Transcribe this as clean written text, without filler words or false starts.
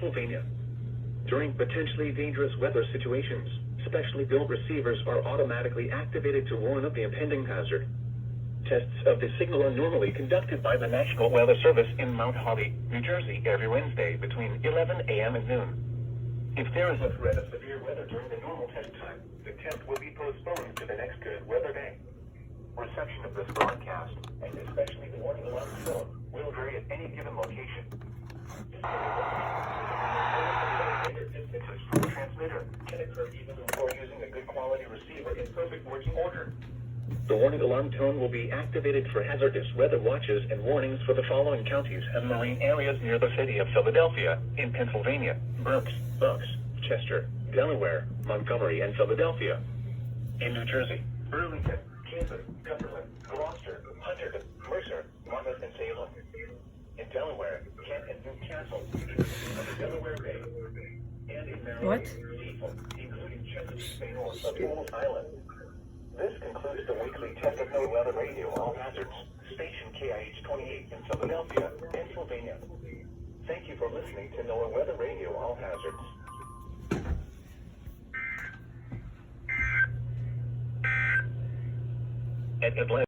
Pennsylvania. During potentially dangerous weather situations, specially built receivers are automatically activated to warn of the impending hazard. Tests of the signal are normally conducted by the National Weather Service in Mount Holly, New Jersey, every Wednesday between 11 a.m. and noon. If there is a threat of severe weather during the normal test time, the test will be postponed to the next good weather day. Reception of this broadcast, and especially the warning alarm tone, will vary at any given location. Distances from the transmitter can occur even before using a good quality receiver in perfect working order. The warning alarm tone will be activated for hazardous weather watches and warnings for the following counties and marine areas near the city of Philadelphia, in Pennsylvania: Berks, Bucks, Chester, Delaware, Montgomery, and Philadelphia. In New Jersey: Burlington, Kansas, Cumberland, Gloucester, Hunterdon, Mercer, Monmouth, and Salem. In Delaware: Kent and Newcastle, on the Delaware Bay. And in Maryland: Cecil, including Chesapeake Bay North of Ellis Island. This concludes the weekly test of NOAA Weather Radio All Hazards, station KIH 28 in Philadelphia, Pennsylvania. Thank you for listening to NOAA Weather Radio All Hazards. At Atlanta.